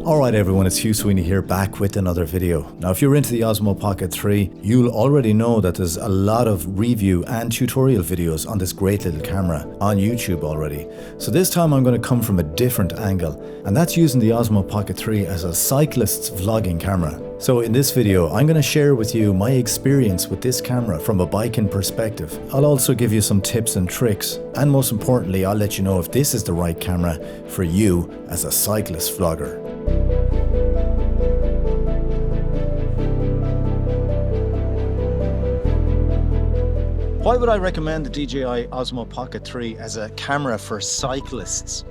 Alright everyone, it's Hugh Sweeney here, back with another video. Now if you're into the Osmo Pocket 3, you'll already know that there's a lot of review and tutorial videos on this great little camera on YouTube already. So this time I'm going to come from a different angle, and that's using the Osmo Pocket 3 as a cyclist's vlogging camera. So in this video, I'm going to share with you my experience with this camera from a biking perspective. I'll also give you some tips and tricks, and most importantly, I'll let you know if this is the right camera for you as a cyclist vlogger. Why would I recommend the DJI Osmo Pocket 3 as a camera for cyclists?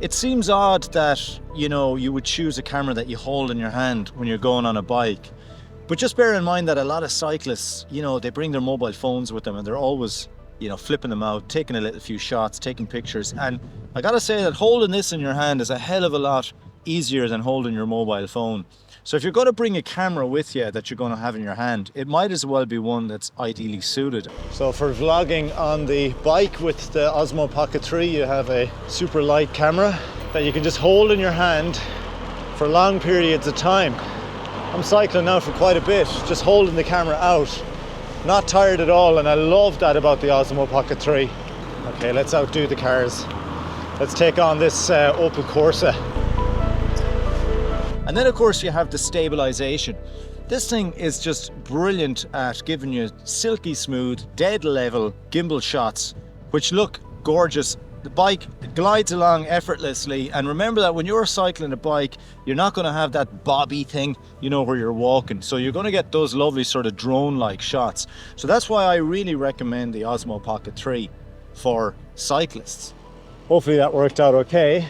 It seems odd that, you would choose a camera that you hold in your hand when you're going on a bike. But just bear in mind that a lot of cyclists, they bring their mobile phones with them and they're always, flipping them out, taking a little few shots, taking pictures. And I gotta say that holding this in your hand is a hell of a lot easier than holding your mobile phone. So if you're going to bring a camera with you that you're going to have in your hand, it might as well be one that's ideally suited. So for vlogging on the bike with the Osmo Pocket 3, you have a super light camera that you can just hold in your hand for long periods of time. I'm cycling now for quite a bit, just holding the camera out, not tired at all, and I love that about the Osmo Pocket 3. Okay, let's outdo the cars. Let's take on this Opel Corsa. And then of course you have the stabilization. This thing is just brilliant at giving you silky smooth, dead level gimbal shots, which look gorgeous. The bike glides along effortlessly, and remember that when you're cycling a bike, you're not going to have that bobby thing, where you're walking. So you're going to get those lovely sort of drone-like shots. So that's why I really recommend the Osmo Pocket 3 for cyclists. Hopefully that worked out okay.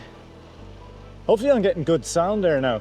Hopefully I'm getting good sound there now.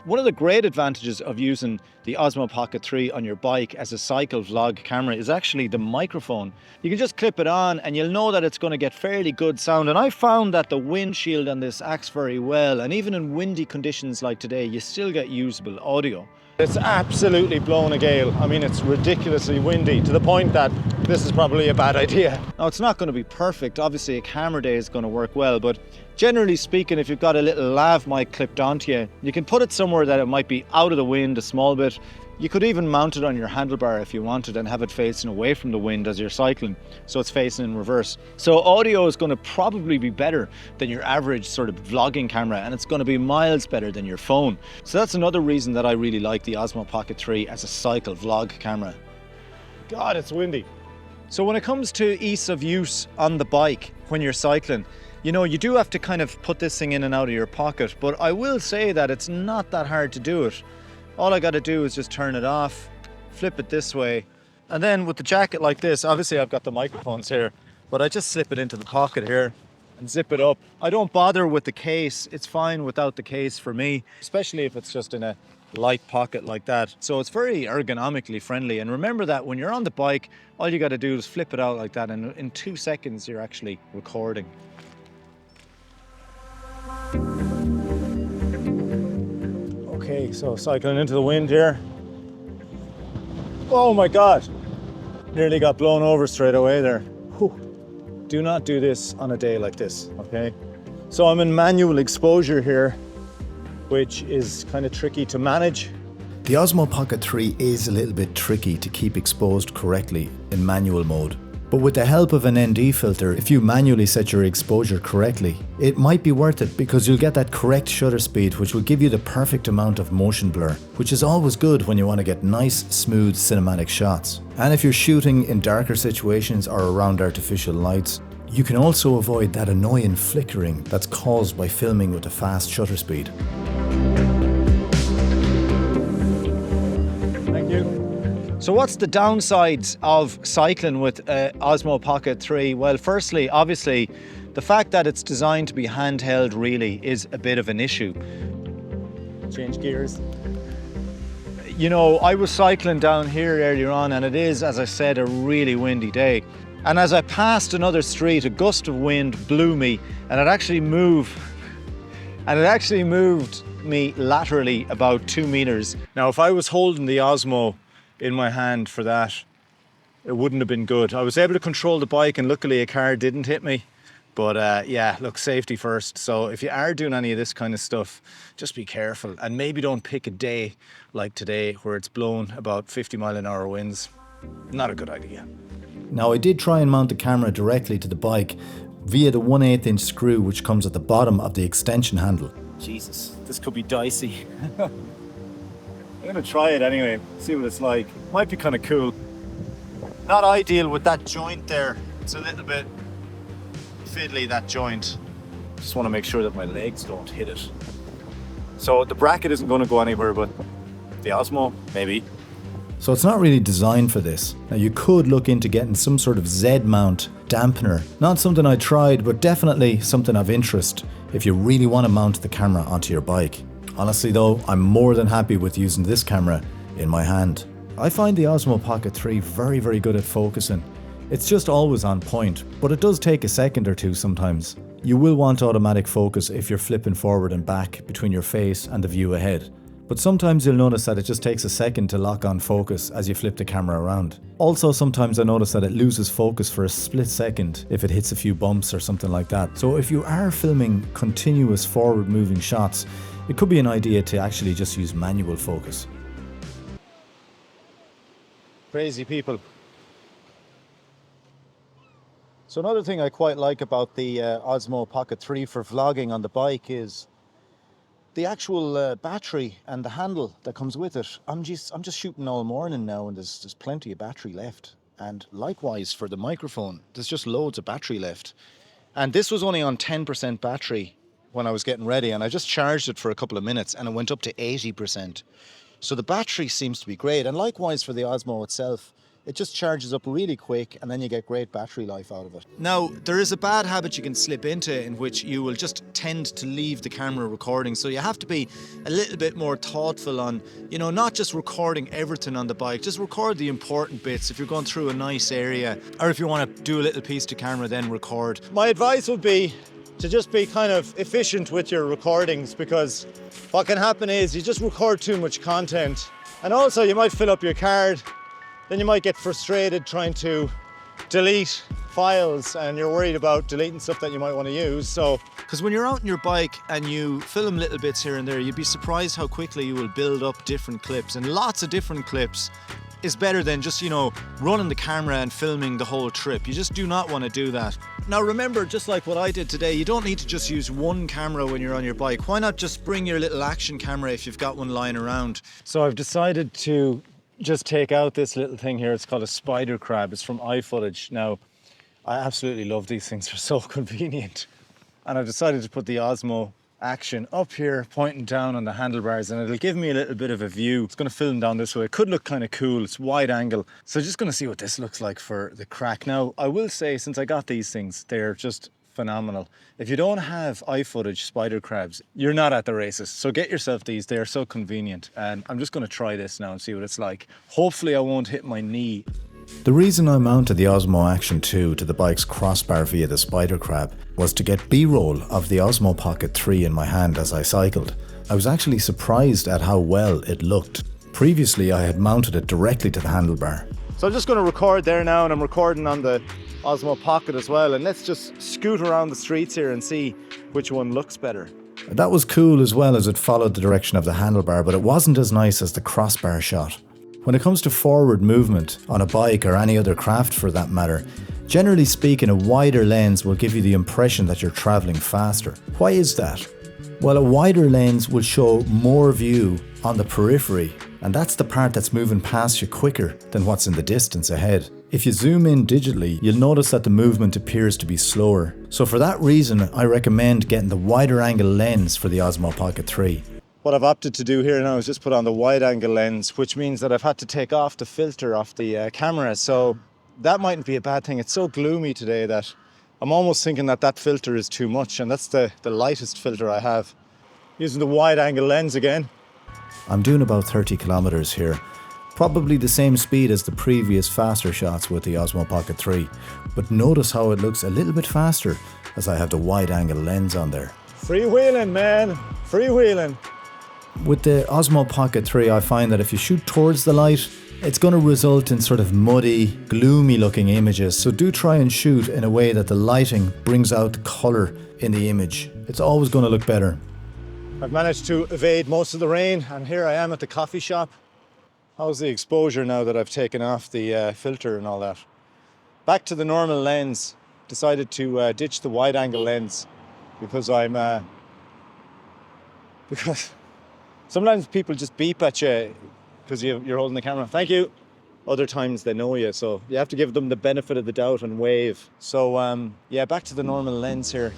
One of the great advantages of using the Osmo Pocket 3 on your bike as a cycle vlog camera is actually the microphone. You can just clip it on and you'll know that it's going to get fairly good sound. And I found that the windshield on this acts very well, and even in windy conditions like today, you still get usable audio. It's absolutely blown a gale. I mean, it's ridiculously windy to the point that this is probably a bad idea. Now, it's not going to be perfect. Obviously, a camera day is going to work well, but generally speaking, if you've got a little lav mic clipped onto you, you can put it somewhere that it might be out of the wind a small bit. You could even mount it on your handlebar if you wanted and have it facing away from the wind as you're cycling, so it's facing in reverse. So audio is going to probably be better than your average sort of vlogging camera, and it's going to be miles better than your phone. So that's another reason that I really like the Osmo Pocket 3 as a cycle vlog camera. God, it's windy. So when it comes to ease of use on the bike when you're cycling, you do have to kind of put this thing in and out of your pocket, but I will say that it's not that hard to do it. All I got to do is just turn it off, flip it this way, and then with the jacket like this, obviously I've got the microphones here, but I just slip it into the pocket here and zip it up. I don't bother with the case. It's fine without the case for me, especially if it's just in a light pocket like that. So it's very ergonomically friendly. And remember that when you're on the bike, all you got to do is flip it out like that, and in 2 seconds you're actually recording. Okay, so cycling into the wind here. Oh my God, nearly got blown over straight away there. Whew. Do not do this on a day like this, okay? So I'm in manual exposure here, which is kind of tricky to manage. The Osmo Pocket 3 is a little bit tricky to keep exposed correctly in manual mode. But with the help of an ND filter, if you manually set your exposure correctly, it might be worth it because you'll get that correct shutter speed, which will give you the perfect amount of motion blur, which is always good when you want to get nice, smooth cinematic shots. And if you're shooting in darker situations or around artificial lights, you can also avoid that annoying flickering that's caused by filming with a fast shutter speed. Thank you. So what's the downsides of cycling with Osmo Pocket 3? Well, firstly, obviously, the fact that it's designed to be handheld really is a bit of an issue. Change gears. I was cycling down here earlier on, and it is, as I said, a really windy day. And as I passed another street, a gust of wind blew me, and it actually moved me laterally about 2 meters. Now, if I was holding the Osmo in my hand for that, it wouldn't have been good. I was able to control the bike, and luckily a car didn't hit me, But yeah, look, safety first. So if you are doing any of this kind of stuff, just be careful and maybe don't pick a day like today where it's blowing about 50-mile-an-hour winds. Not a good idea. Now, I did try and mount the camera directly to the bike via the 1/8 inch screw which comes at the bottom of the extension handle. Jesus, this could be dicey. I'm gonna try it anyway, see what it's like. Might be kind of cool. Not ideal with that joint there. It's a little bit fiddly, that joint. Just want to make sure that my legs don't hit it. So the bracket isn't going to go anywhere, but the Osmo, maybe. So it's not really designed for this. Now, you could look into getting some sort of Z-mount dampener. Not something I tried, but definitely something of interest if you really want to mount the camera onto your bike. Honestly though, I'm more than happy with using this camera in my hand. I find the Osmo Pocket 3 very, very good at focusing. It's just always on point, but it does take a second or two sometimes. You will want automatic focus if you're flipping forward and back between your face and the view ahead. But sometimes you'll notice that it just takes a second to lock on focus as you flip the camera around. Also, sometimes I notice that it loses focus for a split second if it hits a few bumps or something like that. So if you are filming continuous forward moving shots, it could be an idea to actually just use manual focus. Crazy people. So another thing I quite like about the Osmo Pocket 3 for vlogging on the bike is the actual battery and the handle that comes with it. I'm just shooting all morning now, and there's plenty of battery left. And likewise for the microphone, there's just loads of battery left. And this was only on 10% battery when I was getting ready, and I just charged it for a couple of minutes and it went up to 80%. So the battery seems to be great. And likewise for the Osmo itself, it just charges up really quick and then you get great battery life out of it. Now, there is a bad habit you can slip into in which you will just tend to leave the camera recording. So you have to be a little bit more thoughtful on, you know, not just recording everything on the bike, just record the important bits. If you're going through a nice area, or if you want to do a little piece to camera, then record. My advice would be to just be kind of efficient with your recordings, because what can happen is you just record too much content. And also you might fill up your card. Then you might get frustrated trying to delete files and you're worried about deleting stuff that you might want to use. So, because when you're out on your bike and you film little bits here and there, you'd be surprised how quickly you will build up different clips, and lots of different clips is better than just, you know, running the camera and filming the whole trip. You just do not want to do that. Now remember, just like what I did today, you don't need to just use one camera when you're on your bike. Why not just bring your little action camera if you've got one lying around? So I've decided to just take out this little thing here. It's called a spider crab. It's from iFootage. Now, I absolutely love these things. They're so convenient. And I've decided to put the Osmo Action up here, pointing down on the handlebars, and it'll give me a little bit of a view. It's going to film down this way. It could look kind of cool. It's wide angle. So just going to see what this looks like for the crack. Now, I will say, since I got these things, they're just phenomenal. If you don't have iFootage spider crabs, you're not at the races. So get yourself these. They're so convenient. And I'm just going to try this now and see what it's like. Hopefully I won't hit my knee. The reason I mounted the Osmo Action 2 to the bike's crossbar via the spider crab was to get B-roll of the Osmo Pocket 3 in my hand as I cycled. I was actually surprised at how well it looked. Previously I had mounted it directly to the handlebar. So I'm just going to record there now, and I'm recording on the Osmo Pocket as well, and let's just scoot around the streets here and see which one looks better. That was cool as well, as it followed the direction of the handlebar, but it wasn't as nice as the crossbar shot. When it comes to forward movement on a bike, or any other craft for that matter, generally speaking, a wider lens will give you the impression that you're travelling faster. Why is that? Well, a wider lens will show more view on the periphery, and that's the part that's moving past you quicker than what's in the distance ahead. If you zoom in digitally, you'll notice that the movement appears to be slower. So for that reason, I recommend getting the wider angle lens for the Osmo Pocket 3. What I've opted to do here now is just put on the wide angle lens, which means that I've had to take off the filter off the camera. So that mightn't be a bad thing. It's so gloomy today that I'm almost thinking that that filter is too much, and that's the lightest filter I have. Using the wide angle lens again. I'm doing about 30 kilometers here. Probably the same speed as the previous faster shots with the Osmo Pocket 3. But notice how it looks a little bit faster as I have the wide angle lens on there. Freewheeling, man. Freewheeling. With the Osmo Pocket 3, I find that if you shoot towards the light, it's going to result in sort of muddy, gloomy looking images. So do try and shoot in a way that the lighting brings out the colour in the image. It's always going to look better. I've managed to evade most of the rain, and here I am at the coffee shop. How's the exposure now that I've taken off the filter and all that? Back to the normal lens. Decided to ditch the wide angle lens because because sometimes people just beep at you because you're holding the camera. Thank you. Other times they know you, so you have to give them the benefit of the doubt and wave. So yeah, back to the normal lens here.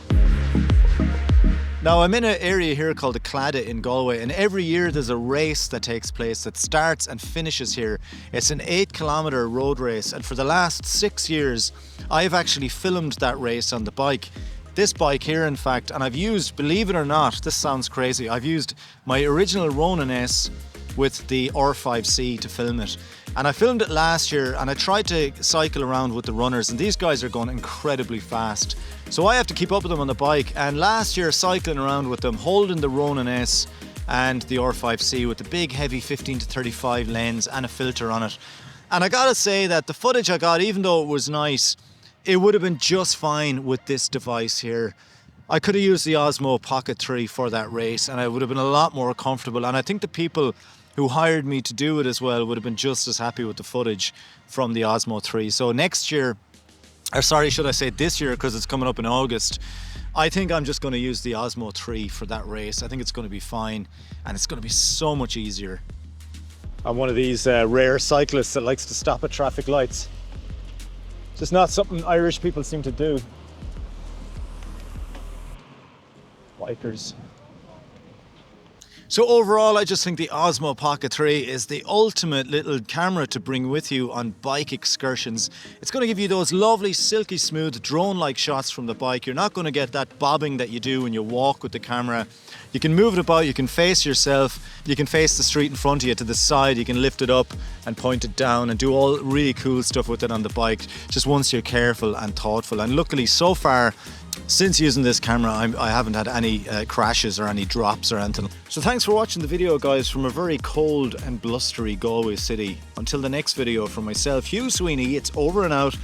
Now I'm in an area here called the Claddagh in Galway, and every year there's a race that takes place that starts and finishes here. It's an 8-kilometer road race, and for the last 6 years I've actually filmed that race on the bike. This bike here, in fact, and I've used, believe it or not, this sounds crazy, I've used my original Ronin S with the R5C to film it. And I filmed it last year, and I tried to cycle around with the runners, and these guys are going incredibly fast. So I have to keep up with them on the bike, and last year cycling around with them, holding the Ronin S and the R5C with the big heavy 15 to 35 lens and a filter on it. And I gotta say that the footage I got, even though it was nice, it would have been just fine with this device here. I could have used the Osmo Pocket 3 for that race, and I would have been a lot more comfortable, and I think the people who hired me to do it as well would have been just as happy with the footage from the Osmo 3. So next year, or sorry, should I say this year, because it's coming up in August, I think I'm just going to use the Osmo 3 for that race. I think it's going to be fine, and it's going to be so much easier. I'm one of these rare cyclists that likes to stop at traffic lights. Just not something Irish people seem to do. Bikers. So overall, I just think the Osmo Pocket 3 is the ultimate little camera to bring with you on bike excursions. It's going to give you those lovely, silky smooth, drone-like shots from the bike. You're not going to get that bobbing that you do when you walk with the camera. You can move it about, you can face yourself, you can face the street in front of you to the side, you can lift it up and point it down and do all really cool stuff with it on the bike, just once you're careful and thoughtful. And luckily, so far, since using this camera, I haven't had any crashes or any drops or anything. So thanks for watching the video, guys, from a very cold and blustery Galway city. Until the next video, from myself, Hugh Sweeney, it's over and out.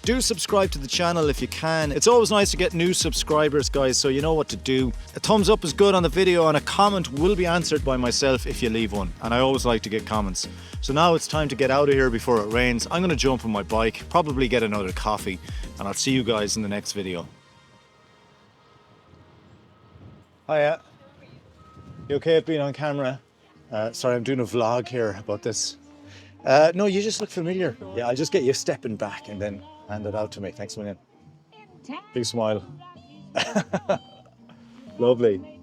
Do subscribe to the channel if you can. It's always nice to get new subscribers, guys, so you know what to do. A thumbs up is good on the video, and a comment will be answered by myself if you leave one. And I always like to get comments. So now it's time to get out of here before it rains. I'm going to jump on my bike, probably get another coffee, and I'll see you guys in the next video. Hiya. You okay with being on camera? Sorry, I'm doing a vlog here about this. No, you just look familiar. Yeah, I'll just get you stepping back and then hand it out to me. Thanks a million. Big smile. Lovely.